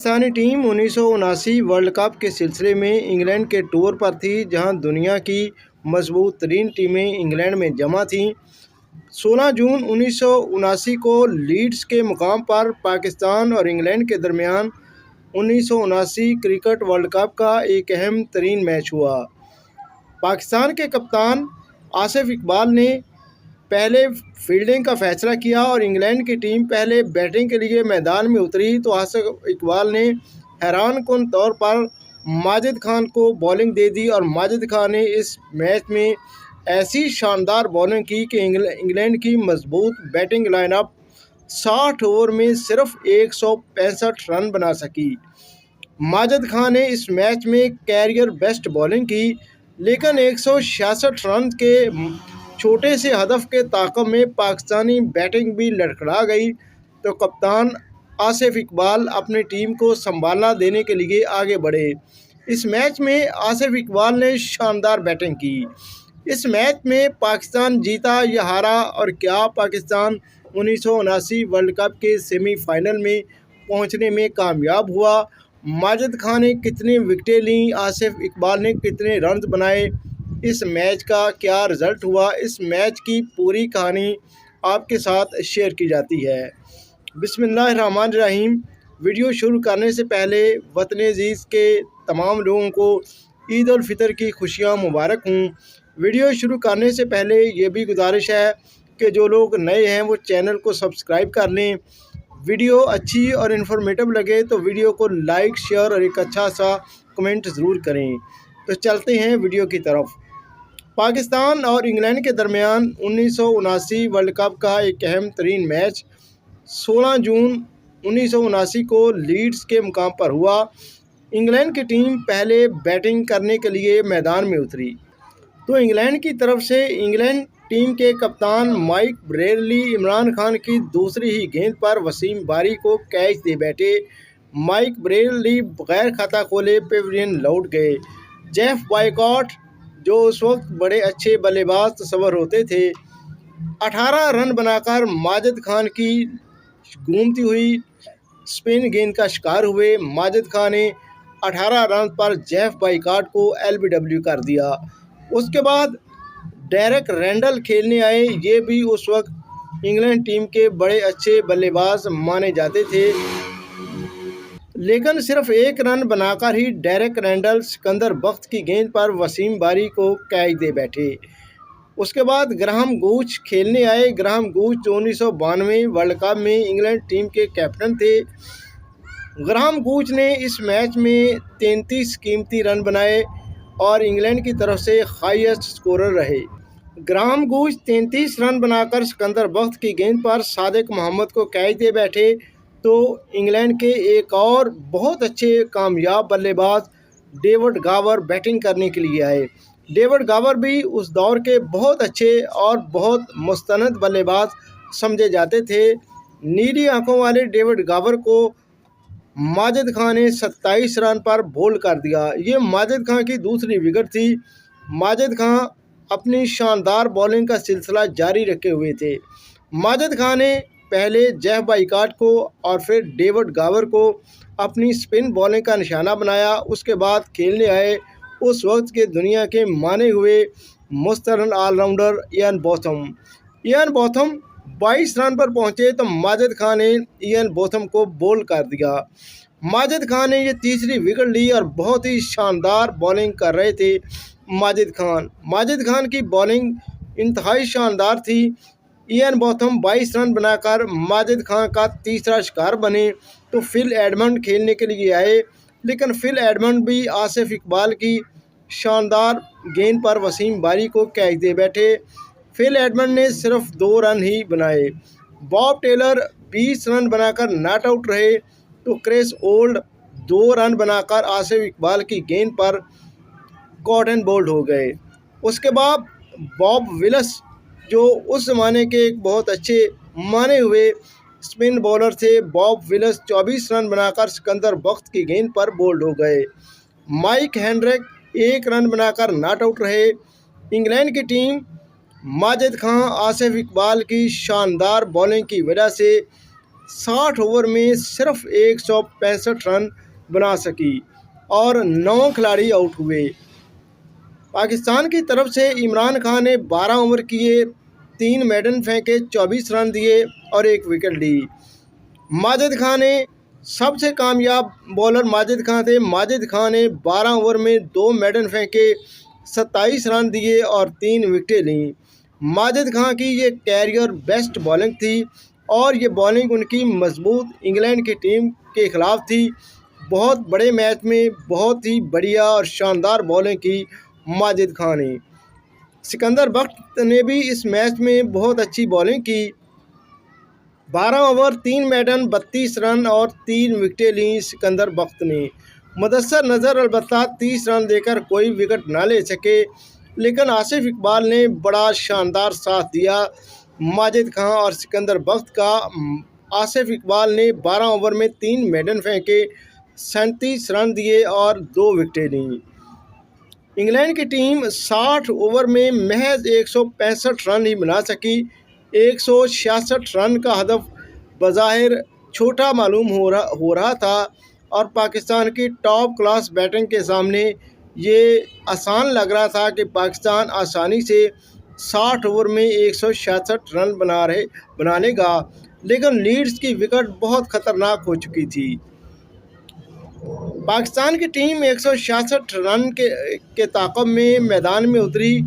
Pakistani team 1979 world cup के सिलसिले में इंग्लैंड के टूर पर थी, जहां दुनिया की मजबूत तरीन टीमें इंग्लैंड में जमा थीं। 16 जून 1979 को लीड्स के मुकाम पर पाकिस्तान और इंग्लैंड के दरमियान 1979 क्रिकेट वर्ल्ड कप का एक अहम तरीन मैच हुआ। पाकिस्तान के कप्तान आसिफ इकबाल ने पहले फील्डिंग का फैसला किया और इंग्लैंड की टीम पहले बैटिंग के लिए मैदान में उतरी तो आसिफ इकबाल ने हैरानकुन तौर पर माजिद खान को बॉलिंग दे दी और माजिद खान ने इस मैच में ऐसी शानदार बॉलिंग की कि इंग्लैंड की मजबूत बैटिंग लाइनअप 60 ओवर में सिर्फ 165 रन बना सकी। माजिद खान ने इस मैच में कैरियर बेस्ट बॉलिंग की, लेकिन 166 रन के छोटे से हदफ के ताक़ब में पाकिस्तानी बैटिंग भी लड़खड़ा गई तो कप्तान आसिफ इकबाल अपनी टीम को संभालना देने के लिए आगे बढ़े। इस मैच में आसिफ इकबाल ने शानदार बैटिंग की। इस मैच में पाकिस्तान जीता या हारा और क्या पाकिस्तान 1979 वर्ल्ड कप के सेमीफाइनल में पहुंचने में कामयाब हुआ? माजिद खान ने कितनी विकेटें लीं? आसिफ इकबाल ने कितने रन बनाए? इस मैच का क्या रिज़ल्ट हुआ? इस मैच की पूरी कहानी आपके साथ शेयर की जाती है। बिस्मिल्लाहिर्रहमानिर्रहीम। वीडियो शुरू करने से पहले वतन अज़ीज़ के तमाम लोगों को ईद उल फितर की खुशियाँ मुबारक हों। वीडियो शुरू करने से पहले ये भी गुजारिश है कि जो लोग नए हैं वो चैनल को सब्सक्राइब कर लें। वीडियो अच्छी और इन्फॉर्मेटिव लगे तो वीडियो को लाइक, शेयर और एक अच्छा सा कमेंट ज़रूर करें। तो चलते हैं वीडियो की तरफ। पाकिस्तान और इंग्लैंड के दरमियान 1979 वर्ल्ड कप का एक अहम तरीन मैच 16 जून 1979 को लीड्स के मुकाम पर हुआ। इंग्लैंड की टीम पहले बैटिंग करने के लिए मैदान में उतरी तो इंग्लैंड की तरफ से इंग्लैंड टीम के कप्तान माइक ब्रेयरली इमरान खान की दूसरी ही गेंद पर वसीम बारी को कैच दे बैठे। माइक ब्रेयरली बगैर खाता खोले पेविलियन लौट गए। जेफ बायकॉट, जो उस वक्त बड़े अच्छे बल्लेबाज तस्वर होते थे, 18 रन बनाकर माजिद खान की घूमती हुई स्पिन गेंद का शिकार हुए। माजिद खान ने 18 रन पर जेफ बायकॉट को LBW कर दिया। उसके बाद डेरेक रैंडल खेलने आए। ये भी उस वक्त इंग्लैंड टीम के बड़े अच्छे बल्लेबाज माने जाते थे, लेकिन सिर्फ 1 रन बनाकर ही डेरेक रैंडल सिकंदर बख्त की गेंद पर वसीम बारी को कैच दे बैठे। उसके बाद ग्राहम गूच खेलने आए। ग्राहम गूच जो 1992 वर्ल्ड कप में इंग्लैंड टीम के कैप्टन थे। ग्राहम गूच ने इस मैच में 33 कीमती रन बनाए और इंग्लैंड की तरफ से हाईएस्ट स्कोरर रहे। ग्राहम गूच 33 रन बनाकर सिकंदर बख्त की गेंद पर सादिक मोहम्मद को कैच दे बैठे तो इंग्लैंड के एक और बहुत अच्छे कामयाब बल्लेबाज डेविड गावर बैटिंग करने के लिए आए। डेविड गावर भी उस दौर के बहुत अच्छे और बहुत मुस्तनद बल्लेबाज समझे जाते थे। नीली आंखों वाले डेविड गावर को माजिद खान ने 27 रन पर बोल्ड कर दिया। ये माजिद खान की दूसरी विकेट थी। माजिद खान अपनी शानदार बॉलिंग का सिलसिला जारी रखे हुए थे। माजिद खान ने पहले जेफ बायकॉट को और फिर डेविड गावर को अपनी स्पिन बॉलिंग का निशाना बनाया। उसके बाद खेलने आए उस वक्त के दुनिया के माने हुए मुस्तनद allrounder Ian Botham. Ian Botham 22 run पर पहुंचे तो माजिद खान ने इयान बोथम को बोल्ड कर दिया। माजिद खान ने ये तीसरी विकेट ली और बहुत ही शानदार बॉलिंग कर रहे थे माजिद खान की बॉलिंग इंतहाई शानदार थी। इयान बोथम 22 रन बनाकर माजिद खान का तीसरा शिकार बने तो फिल एडमंड खेलने के लिए आए, लेकिन फिल एडमंड भी आसिफ इकबाल की शानदार गेंद पर वसीम बारी को कैच दे बैठे। फिल एडमंड ने सिर्फ 2 रन ही बनाए। बॉब टेलर 20 रन बनाकर नॉट आउट रहे तो क्रिस ओल्ड 2 रन बनाकर आसिफ इकबाल की गेंद पर कॉट एंड बोल्ड हो गए। उसके बाद बॉब विलिस, जो उस ज़माने के एक बहुत अच्छे माने हुए स्पिन बॉलर थे, बॉब विलिस 24 रन बनाकर सिकंदर बख्त की गेंद पर बोल्ड हो गए। माइक हेनरिक 1 रन बनाकर नॉट आउट रहे। इंग्लैंड की टीम माजिद खान, आसिफ इकबाल की शानदार बॉलिंग की वजह से 60 ओवर में सिर्फ 165 रन बना सकी और 9 खिलाड़ी आउट हुए। पाकिस्तान की तरफ से इमरान खान ने 12 ओवर किए, 3 मेडन फेंके, 24 रन दिए और 1 विकेट ली। माजिद खान ने सबसे कामयाब बॉलर माजिद खान थे। माजिद खान ने 12 ओवर में 2 मेडन फेंके, 27 रन दिए और 3 विकेटें लीं। माजिद खान की ये कैरियर बेस्ट बॉलिंग थी और ये बॉलिंग उनकी मजबूत इंग्लैंड की टीम के ख़िलाफ़ थी। बहुत बड़े मैच में बहुत ही बढ़िया और शानदार बॉलिंग की माजिद खान ने। सिकंदर बख्त ने भी इस मैच में बहुत अच्छी बॉलिंग की। 12 ओवर 3 मेडन, 32 रन और 3 विकेटें लीं सिकंदर बख्त ने। मुदस्सर नज़र अलबत्ता 30 रन देकर कोई विकेट ना ले सके, लेकिन आसिफ इकबाल ने बड़ा शानदार साथ दिया माजिद खान और सिकंदर बख्त का। आसिफ इकबाल ने 12 ओवर में 3 मेडन फेंके, 37 रन दिए और 2 विकेटें लीं। इंग्लैंड की टीम 60 ओवर में महज 165 रन ही बना सकी। 166 रन का हदफ बज़ाहिर छोटा मालूम हो रहा था और पाकिस्तान की टॉप क्लास बैटिंग के सामने ये आसान लग रहा था कि पाकिस्तान आसानी से 60 ओवर में 166 रन बना लेगा, लेकिन लीड्स की विकेट बहुत ख़तरनाक हो चुकी थी। पाकिस्तान की टीम 166 रन के ताक़ब में मैदान में उतरी।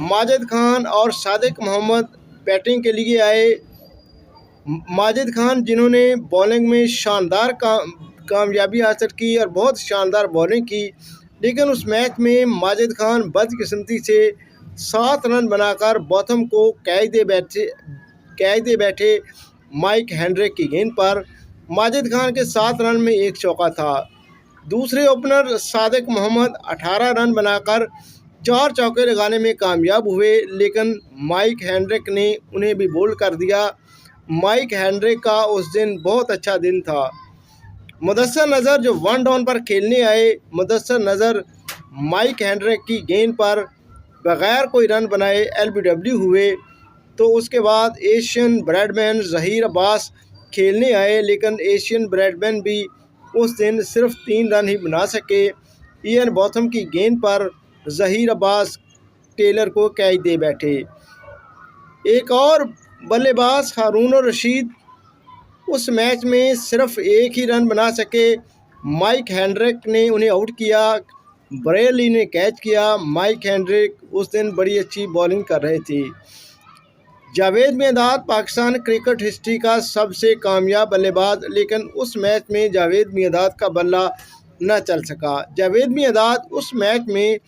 माजिद खान और सादिक मोहम्मद बैटिंग के लिए आए। माजिद खान जिन्होंने बॉलिंग में शानदार कामयाबी हासिल की और बहुत शानदार बॉलिंग की, लेकिन उस मैच में माजिद खान बदकिस्मती से 7 रन बनाकर बॉथम को कैद दे बैठे माइक हेनरी की गेंद पर। माजिद खान के 7 रन में 1 चौका था। दूसरे ओपनर सादिक मोहम्मद 18 रन बनाकर 4 चौके लगाने में कामयाब हुए, लेकिन माइक हेनरी ने उन्हें भी बोल्ड कर दिया। माइक हेनरी का उस दिन बहुत अच्छा दिन था। मुदस्सर नज़र जो 1 डाउन पर खेलने आए, मुदस्सर नज़र माइक हेनरी की गेंद पर बग़ैर कोई रन बनाए LBW हुए। तो उसके बाद एशियन ब्रैडमैन ज़हीर अब्बास खेलने आए, लेकिन एशियन ब्रैडमैन भी उस दिन सिर्फ 3 रन ही बना सके। इयन बॉथम की गेंद पर ज़हीर अब्बास टेलर को कैच दे बैठे। एक और बल्लेबाज हारून रशीद उस मैच में सिर्फ 1 ही रन बना सके। माइक हेनरी ने उन्हें आउट किया, बरेली ने कैच किया। माइक हेनरी उस दिन बड़ी अच्छी बॉलिंग कर रहे थे। जावेद मियांदाद पाकिस्तान क्रिकेट हिस्ट्री का सबसे कामयाब बल्लेबाज, लेकिन उस मैच में जावेद मियांदाद का बल्ला न चल सका। जावेद मियांदाद उस मैच में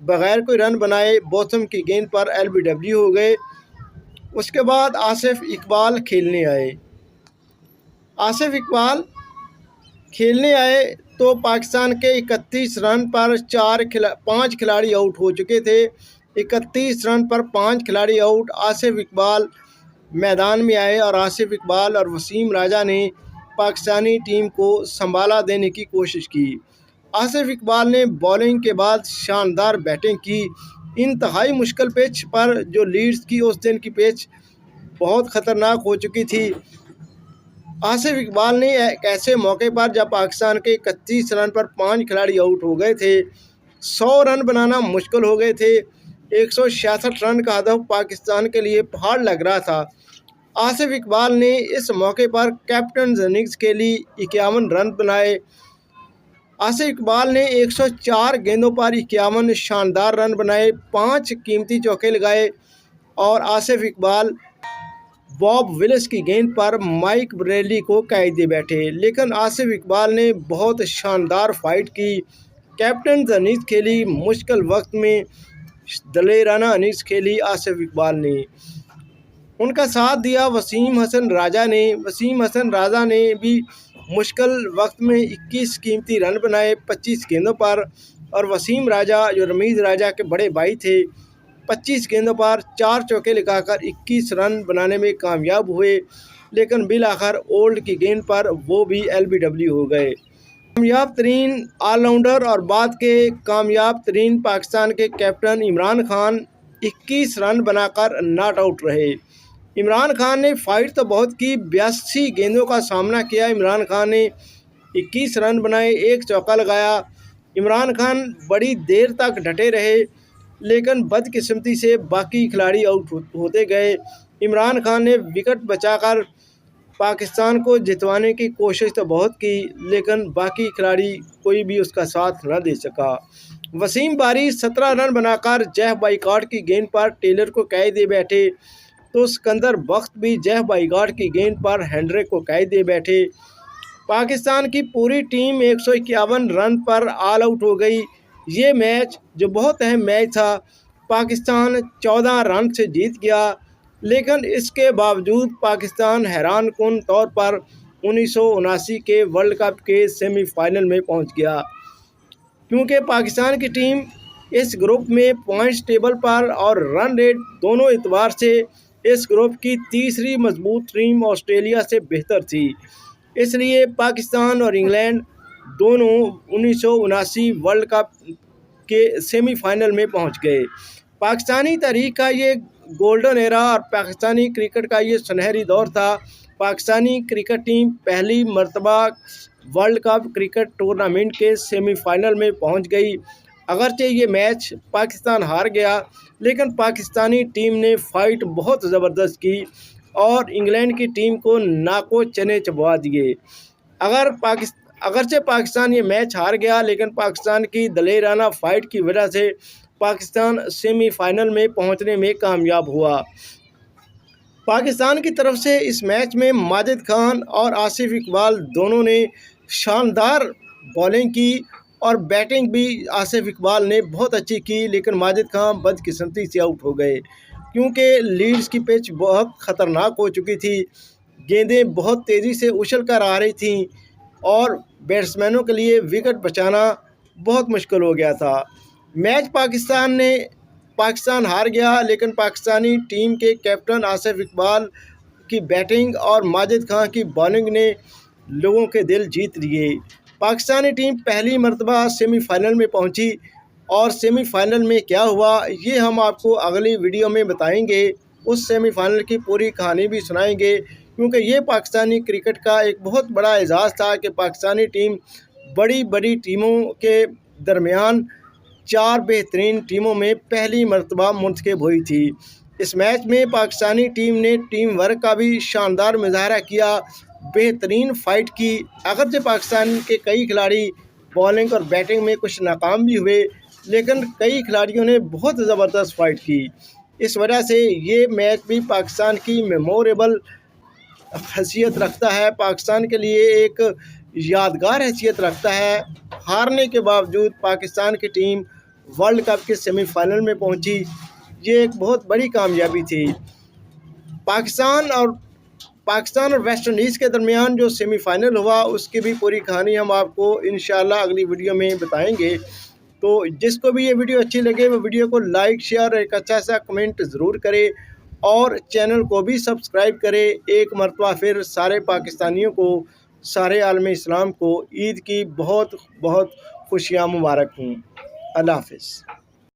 बग़ैर कोई रन बनाए बॉथम की गेंद पर LBW हो गए। उसके बाद आसिफ इकबाल खेलने आए। आसिफ इकबाल खेलने आए तो पाकिस्तान के 31 रन पर 5 खिलाड़ी आउट हो चुके थे। 31 रन पर 5 खिलाड़ी आउट। आसिफ इकबाल मैदान में आए और आसिफ इकबाल और वसीम राजा ने पाकिस्तानी टीम को संभाला देने की कोशिश की। आसिफ इकबाल ने बॉलिंग के बाद शानदार बैटिंग की। इंतहाई मुश्किल पिच पर जो लीड्स की उस दिन की पिच बहुत ख़तरनाक हो चुकी थी। आसिफ इकबाल ने एक ऐसे मौके पर जब पाकिस्तान के 31 रन पर 5 खिलाड़ी आउट हो गए थे, 100 रन बनाना मुश्किल हो गए थे। 166 रन का हदफ पाकिस्तान के लिए पहाड़ लग रहा था। आसिफ इकबाल ने इस मौके पर कैप्टन इनिंग्स के लिए 51 रन बनाए। आसिफ इकबाल ने 104 गेंदों पर 51 शानदार रन बनाए, 5 कीमती चौके लगाए और आसिफ इकबाल बॉब विलिस की गेंद पर माइक ब्रेली को कैच दे बैठे। लेकिन आसिफ इकबाल ने बहुत शानदार फाइट की, कैप्टन इनिंग्स खेली, मुश्किल वक्त में दलेराना इनिंग्स खेली आसिफ इकबाल ने। उनका साथ दिया वसीम हसन राजा ने। वसीम हसन राजा ने भी मुश्किल वक्त में 21 कीमती रन बनाए 25 गेंदों पर और वसीम राजा जो रमीज़ राजा के बड़े भाई थे 25 गेंदों पर 4 चौके लगाकर 21 रन बनाने में कामयाब हुए, लेकिन बिल आखिर ओल्ड की गेंद पर वो भी LBW हो गए। कामयाब तरीन ऑलराउंडर और बाद के कामयाब तरीन पाकिस्तान के कैप्टन इमरान खान 21 रन बनाकर नॉट आउट रहे। इमरान खान ने फाइट तो बहुत की, 82 गेंदों का सामना किया। इमरान खान ने 21 रन बनाए, एक चौका लगाया। इमरान खान बड़ी देर तक डटे रहे, लेकिन बदकिस्मती से बाकी खिलाड़ी आउट होते गए। इमरान खान ने विकेट बचाकर पाकिस्तान को जितवाने की कोशिश तो बहुत की, लेकिन बाकी खिलाड़ी कोई भी उसका साथ न दे सका। वसीम बारी 17 रन बनाकर जेफ बाइकॉट की गेंद पर टेलर को कैच दे बैठे, तो सिकंदर बख्त भी जेफ बाइकॉट की गेंद पर हेनरी को कैच दे बैठे। पाकिस्तान की पूरी टीम 151 रन पर ऑल आउट हो गई। ये मैच जो बहुत अहम मैच था, पाकिस्तान 14 रन से जीत गया, लेकिन इसके बावजूद पाकिस्तान हैरानकुन तौर पर 1979 के वर्ल्ड कप के सेमीफाइनल में पहुंच गया, क्योंकि पाकिस्तान की टीम इस ग्रुप में पॉइंट्स टेबल पर और रन रेट दोनों एतबार से इस ग्रुप की तीसरी मजबूत टीम ऑस्ट्रेलिया से बेहतर थी। इसलिए पाकिस्तान और इंग्लैंड दोनों 1979 वर्ल्ड कप के सेमीफाइनल में पहुंच गए। पाकिस्तानी तारीख का ये गोल्डन एरा और पाकिस्तानी क्रिकेट का ये सुनहरी दौर था। पाकिस्तानी क्रिकेट टीम पहली मर्तबा वर्ल्ड कप क्रिकेट टूर्नामेंट के सेमीफाइनल में पहुंच गई। अगरचे ये मैच पाकिस्तान हार गया, लेकिन पाकिस्तानी टीम ने फाइट बहुत ज़बरदस्त की और इंग्लैंड की टीम को नाको चने चबवा दिए। अगरचे पाकिस्तान ये मैच हार गया, लेकिन पाकिस्तान की दलेराना फाइट की वजह से पाकिस्तान सेमीफाइनल में पहुंचने में कामयाब हुआ। पाकिस्तान की तरफ से इस मैच में माजिद खान और आसिफ इकबाल दोनों ने शानदार बॉलिंग की और बैटिंग भी आसिफ इकबाल ने बहुत अच्छी की, लेकिन माजिद खान बदकिस्मती से आउट हो गए, क्योंकि लीड्स की पिच बहुत ख़तरनाक हो चुकी थी। गेंदें बहुत तेज़ी से उछल कर आ रही थीं और बैट्समैनों के लिए विकेट बचाना बहुत मुश्किल हो गया था। मैच पाकिस्तान हार गया, लेकिन पाकिस्तानी टीम के कैप्टन आसिफ इकबाल की बैटिंग और माजिद खान की बॉलिंग ने लोगों के दिल जीत लिए। पाकिस्तानी टीम पहली मर्तबा सेमीफाइनल में पहुंची और सेमीफाइनल में क्या हुआ ये हम आपको अगली वीडियो में बताएंगे। उस सेमीफाइनल की पूरी कहानी भी सुनाएंगे, क्योंकि ये पाकिस्तानी क्रिकेट का एक बहुत बड़ा एजाज़ था कि पाकिस्तानी टीम बड़ी बड़ी टीमों के दरमियान 4 बेहतरीन टीमों में पहली मर्तबा मुंतखब हुई थी। इस मैच में पाकिस्तानी टीम ने टीम वर्क का भी शानदार मुजाहरा किया, बेहतरीन फ़ाइट की। अगरचे पाकिस्तान के कई खिलाड़ी बॉलिंग और बैटिंग में कुछ नाकाम भी हुए, लेकिन कई खिलाड़ियों ने बहुत ज़बरदस्त फ़ाइट की। इस वजह से ये मैच भी पाकिस्तान की मेमोरेबल हैसियत रखता है, पाकिस्तान के लिए एक यादगार हैसियत रखता है। हारने के बावजूद पाकिस्तान की टीम वर्ल्ड कप के सेमीफाइनल में पहुंची, ये एक बहुत बड़ी कामयाबी थी। पाकिस्तान और वेस्ट इंडीज़ के दरमियान जो सेमीफाइनल हुआ उसकी भी पूरी कहानी हम आपको इंशाल्लाह अगली वीडियो में बताएंगे। तो जिसको भी ये वीडियो अच्छी लगे वो वीडियो को लाइक शेयर एक अच्छा सा कमेंट ज़रूर करे और चैनल को भी सब्सक्राइब करे। एक मरतबा फिर सारे पाकिस्तानियों को, सारे आलम इस्लाम को ईद की बहुत बहुत खुशियाँ मुबारक हों। अल्लाह हाफ़िज़।